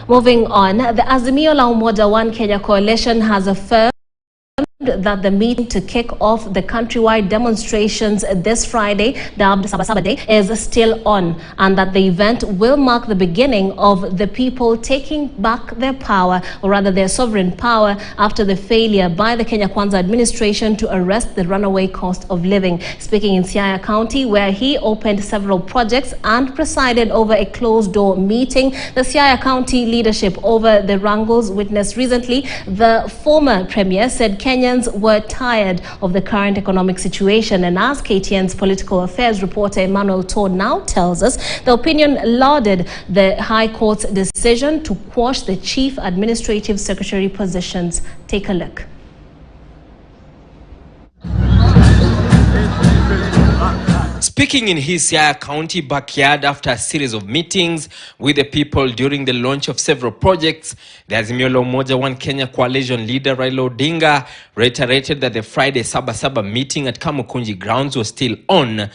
Moving on, the Azimio La Umoja One Kenya coalition has affirmed that the meeting to kick off the countrywide demonstrations this Friday, dubbed Saba Saba Day, is still on, and that the event will mark the beginning of the people taking back their power, or rather their sovereign power, after the failure by the Kenya Kwanza administration to arrest the runaway cost of living. Speaking in Siaya County, where he opened several projects and presided over a closed-door meeting, the Siaya County leadership over the wrangles witnessed recently, the former premier said Kenyans were tired of the current economic situation, and as KTN's political affairs reporter Emmanuel Todd now tells us, the opinion lauded the High Court's decision to quash the Chief Administrative Secretary positions. Take a look. Speaking in his Siaya County backyard after a series of meetings with the people during the launch of several projects, the Azimio La Umoja One Kenya coalition leader Raila Odinga reiterated that the Friday Saba Saba meeting at Kamukunji grounds was still on,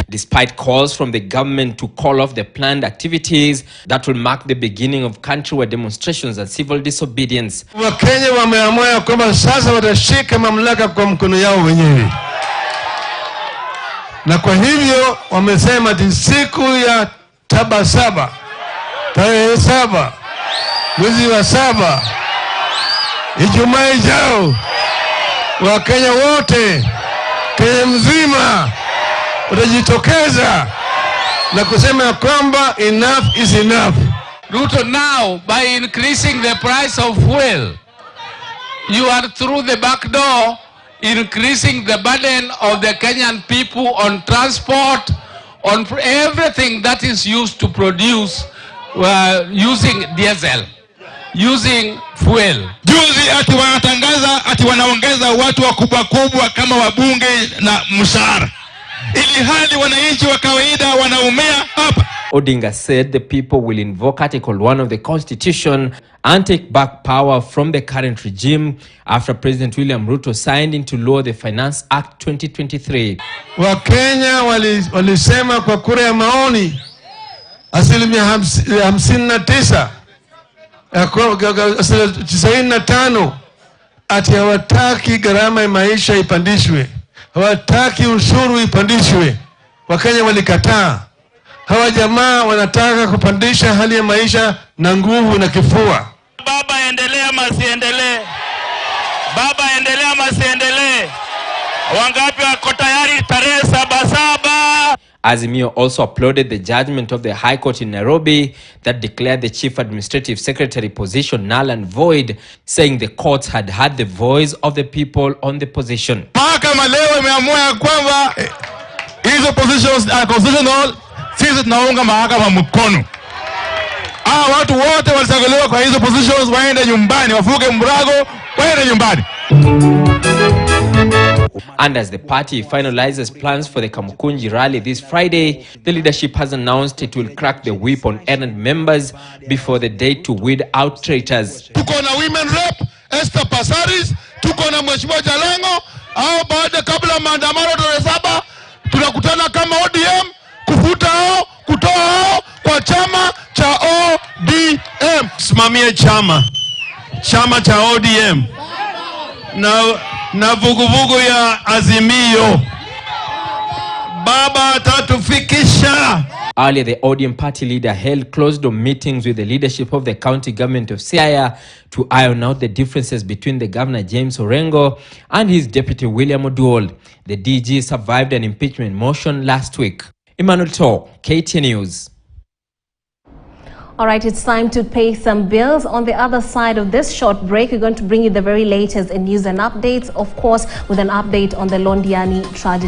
despite calls from the government to call off the planned activities that will mark the beginning of countrywide demonstrations and civil disobedience. Wakenya wameamua kwamba sasa watashika mamlaka kwa mkono yao wenyewe. Na kwa hivyo wamesema ni siku ya Saba Saba, tarehe 7 mwezi wa 7, Ijumaa ijao, Wakenya wote, Kenya mzima, watajitokeza na kusema kwamba enough is enough. Ruto, now by increasing the price of fuel, you are through the back door increasing the burden of the Kenyan people on transport, on everything that is used to produce using diesel, using fuel. Juzi ati wanatangaza ati wanaongeza watu wakubwa kubwa kama wabunge na mshahara, ili hali wananchi wa kawaida wanaumia hapa. Odinga said the people will invoke Article 1 of the Constitution and take back power from the current regime after President William Ruto signed into law the Finance Act 2023. Wakenya walisema kwa kura ya maoni asilimia 59, 95 ati hawataki gharama ya maisha ipandishwe, hawataki ushuru ipandishwe. Wakenya walikataa. Hawa jamaa wanataka kupandisha hali ya maisha na nguvu na kifua. Baba endelea masiendelee. Baba endelea masiendelee. Wangapi wako tayari tarehe Saba Saba? Azimio also applauded the judgment of the High Court in Nairobi that declared the Chief Administrative Secretary position null and void, saying the courts had heard the voice of the people on the position. Mahakama leo imeamua kwamba hizo positions are constitutional. Sisi tunaunga mahakama mkono. Watu wote walichaguliwa kwa hizo positions waende nyumbani, wafuke mbrago, waende nyumbani. And as the party finalizes plans for the Kamukunji rally this Friday, the leadership has announced it will crack the whip on errant members before the day to weed out traitors. Tuko na women rep Esther Pasaris, tuko na Mheshimiwa Jalango, au baada kabla maandamano tarehe 7 tunakutana kama ODM kutoa kwa chama cha ODM. Simamie chama cha ODM na vuguvugu ya Azimio. Baba atatufikisha. Earlier, the ODM party leader held closed-door meetings with the leadership of the county government of Siaya to iron out the differences between the governor James Orengo and his deputy William Oduol. The DG survived an impeachment motion last week. Emmanuel Todd, KTN News. All right, it's time to pay some bills. On the other side of this short break, we're going to bring you the very latest in news and updates, of course, with an update on the Londiani tragedy.